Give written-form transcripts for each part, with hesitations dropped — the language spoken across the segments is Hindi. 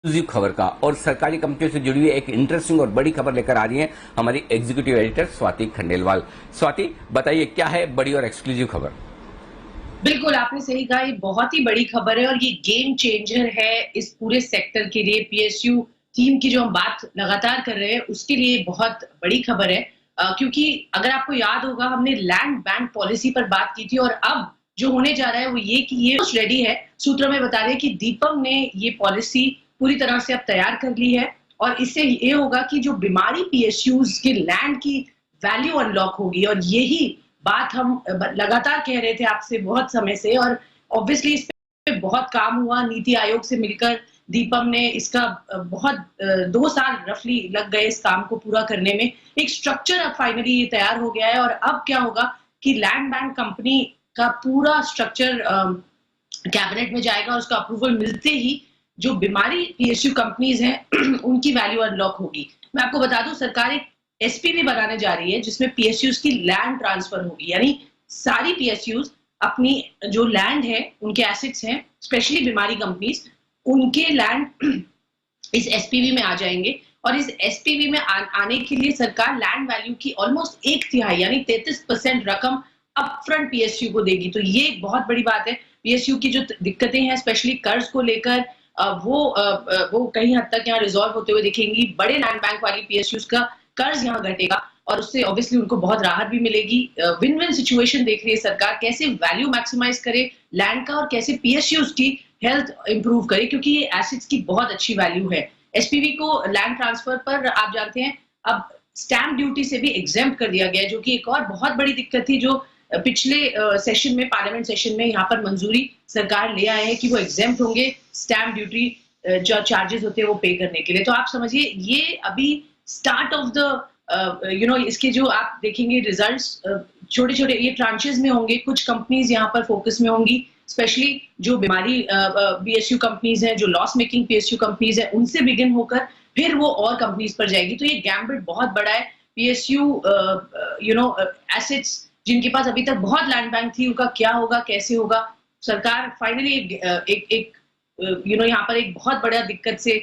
एक्सक्लूसिव खबर का और सरकारी कंपनियों से जुड़ी हुई एक इंटरेस्टिंग और बड़ी खबर लेकर आ रही है हमारी एग्जीक्यूटिव एडिटर स्वाति खंडेलवाल। स्वाति, बताइए क्या है बड़ी और एक्सक्लूसिव खबर? बिल्कुल, आपने सही कहा, ये बहुत ही बड़ी खबर है और ये गेम चेंजर है इस पूरे सेक्टर के लिए। पीएसयू थीम की जो हम बात लगातार कर रहे हैं, उसके लिए बहुत बड़ी खबर है। क्योंकि अगर आपको याद होगा, हमने लैंड बैंक पॉलिसी पर बात की थी और अब जो होने जा रहा है वो ये कि ये रेडी है। सूत्रों में बता रहे हैं कि दीपम ने ये पॉलिसी पूरी तरह से अब तैयार कर ली है और इससे ये होगा कि जो बीमारी पीएसयूज के लैंड की वैल्यू अनलॉक होगी। और यही बात हम लगातार कह रहे थे आपसे बहुत समय से, और ऑब्वियसली इस पे बहुत काम हुआ। नीति आयोग से मिलकर दीपम ने इसका बहुत 2 साल रफली लग गए इस काम को पूरा करने में। एक स्ट्रक्चर अब फाइनली ये तैयार हो गया है और अब क्या होगा कि लैंड बैंक कंपनी का पूरा स्ट्रक्चर कैबिनेट में जाएगा और उसका अप्रूवल मिलते ही जो बीमारी पीएसयू कंपनीज हैं उनकी वैल्यू अनलॉक होगी। मैं आपको बता दूं, सरकार एक एसपीवी बनाने जा रही है जिसमें पीएसयूज की लैंड ट्रांसफर होगी। यानी सारी पीएसयूज अपनी जो लैंड है, उनके एसेट्स हैं, स्पेशली बीमारी कंपनीज, उनके लैंड इस एसपीवी में आ जाएंगे। और इस एसपीवी में आने के लिए सरकार लैंड वैल्यू की ऑलमोस्ट 1/3 यानी 33% रकम अपफ्रंट पीएसयू को देगी। तो ये एक बहुत बड़ी बात है। पीएसयू की जो दिक्कतें हैं स्पेशली कर्ज को लेकर, वो कहीं हद तक यहाँ रिजॉल्व होते हुए दिखेंगी। बड़े लैंड बैंक वाली पीएसयूज का कर्ज यहाँ घटेगा और उससे ऑब्वियसली उनको बहुत राहत भी मिलेगी। विन विन सिचुएशन देख रही है सरकार, कैसे वैल्यू मैक्सिमाइज करे लैंड का और कैसे पीएसयूज की हेल्थ इंप्रूव करे, क्योंकि ये एसेट्स की बहुत अच्छी वैल्यू है। एसपीवी को लैंड ट्रांसफर पर आप जानते हैं अब स्टैंप ड्यूटी से भी एग्जेम्प्ट कर दिया गया है, जो कि एक और बहुत बड़ी दिक्कत थी, जो पिछले सेशन में, पार्लियामेंट सेशन में यहाँ पर मंजूरी सरकार ले आए हैं कि वो एग्जेम्प्ट होंगे स्टैंप ड्यूटी जो चार्जेस होते हैं वो पे करने के लिए। तो आप समझिए ये अभी स्टार्ट ऑफ द इसके जो आप देखेंगे रिजल्ट्स छोटे छोटे ये ट्रांचेस में होंगे। कुछ कंपनीज यहाँ पर फोकस में होंगी, स्पेशली जो बीमारी पीएसयू कंपनीज हैं, जो लॉस मेकिंग पीएसयू कंपनीज हैं, उनसे बिगिन होकर फिर वो और कंपनीज पर जाएगी। तो ये गैम्बिट बहुत बड़ा है। पीएसयू एसेट्स जिनके पास अभी तक बहुत लैंड बैंक थी, उनका क्या होगा, कैसे होगा? सरकार फाइनली एक यहाँ पर एक बहुत बड़ा दिक्कत से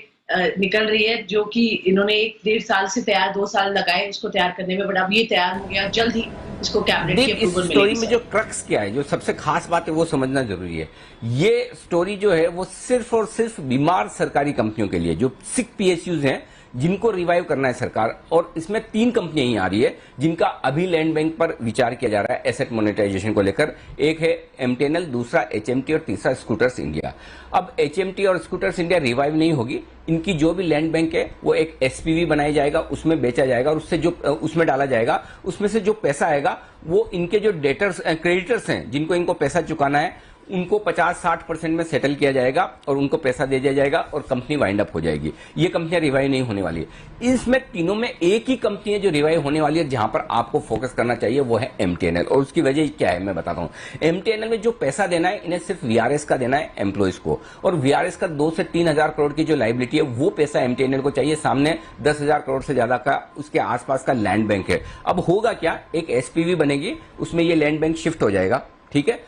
निकल रही है, जो कि इन्होंने 1-1.5 साल से तैयार 2 साल लगाए उसको तैयार करने में, बट अब ये तैयार हो गया। जल्द ही इसको कैबिनेट की अप्रूवल मिलेगी। स्टोरी में जो क्रक्स क्या है, जो सबसे खास बात है वो समझना जरूरी है। ये स्टोरी जो है वो सिर्फ और सिर्फ बीमार सरकारी कंपनियों के लिए, जो सिक पीएसयूज हैं, जिनको रिवाइव करना है सरकार। और इसमें 3 कंपनियां ही आ रही है जिनका अभी लैंड बैंक पर विचार किया जा रहा है एसेट मोनेटाइजेशन को लेकर। एक है एमटीएनएल, दूसरा एचएमटी और तीसरा स्कूटर्स इंडिया। अब एचएमटी और स्कूटर्स इंडिया रिवाइव नहीं होगी। इनकी जो भी लैंड बैंक है वो एक एसपीवी बनाया जाएगा, उसमें बेचा जाएगा और उससे जो उसमें डाला जाएगा, उसमें से जो पैसा आएगा वो इनके जो डेटर्स क्रेडिटर्स हैं, जिनको इनको पैसा चुकाना है, उनको 50-60% में सेटल किया जाएगा और उनको पैसा दे दिया जाएगा और कंपनी वाइंड अप हो जाएगी। ये कंपनियां रिवाइव नहीं होने वाली है। इसमें तीनों में एक ही कंपनी है जो रिवाइव होने वाली है, जहां पर आपको फोकस करना चाहिए, वो है एमटीएनएल। और उसकी वजह क्या है मैं बताता हूं। एमटीएनएल में जो पैसा देना है, इन्हें सिर्फ वीआरएस का देना है एम्प्लॉइज को, और वीआरएस का 2 से 3 हजार करोड़ की जो लाइबिलिटी है वो पैसा एमटीएनएल को चाहिए। सामने 10,000 करोड़ से ज्यादा का उसके आसपास का लैंड बैंक है। अब होगा क्या, एक एसपीवी बनेगी, उसमें ये लैंड बैंक शिफ्ट हो जाएगा। ठीक है,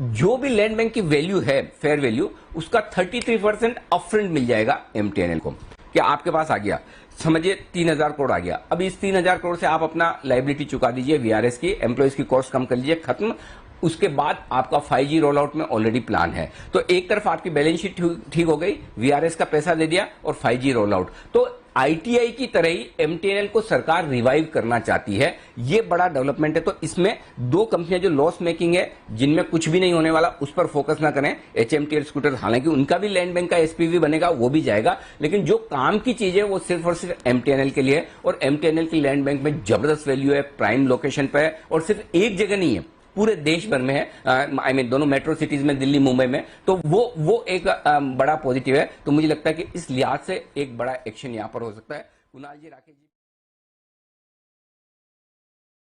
जो भी लैंड बैंक की वैल्यू है, फेयर वैल्यू, उसका 33% अपफ्रंट मिल जाएगा एमटीएनएल को। क्या आपके पास आ गया, समझिए 3,000 करोड़ आ गया। अब इस 3,000 करोड़ से आप अपना लाइबिलिटी चुका दीजिए, वीआरएस की, एम्प्लॉइज की कॉस्ट कम कर लीजिए, खत्म। उसके बाद आपका 5G रोल आउट में ऑलरेडी प्लान है। तो एक तरफ आपकी बैलेंस शीट ठीक हो गई, वीआरएस का पैसा दे दिया और 5G रोल आउट। तो आईटीआई की तरह ही एमटीएनएल को सरकार रिवाइव करना चाहती है। ये बड़ा डेवलपमेंट है। तो इसमें 2 कंपनियां जो लॉस मेकिंग है, जिनमें कुछ भी नहीं होने वाला, उस पर फोकस ना करें। एचएमटी और स्कूटर, हालांकि उनका भी लैंड बैंक का एसपीवी बनेगा, वो भी जाएगा, लेकिन जो काम की चीज है वो सिर्फ और सिर्फ एमटीएनएल के लिए है। और एमटीएनएल की लैंड बैंक में जबरदस्त वैल्यू है, प्राइम लोकेशन पर है, और सिर्फ एक जगह नहीं है, पूरे देश भर में है। दोनों मेट्रो सिटीज में, दिल्ली मुंबई में। तो वो एक बड़ा पॉजिटिव है। तो मुझे लगता है कि इस लिहाज से एक बड़ा एक्शन यहां पर हो सकता है। कुणाल जी, राकेश जी।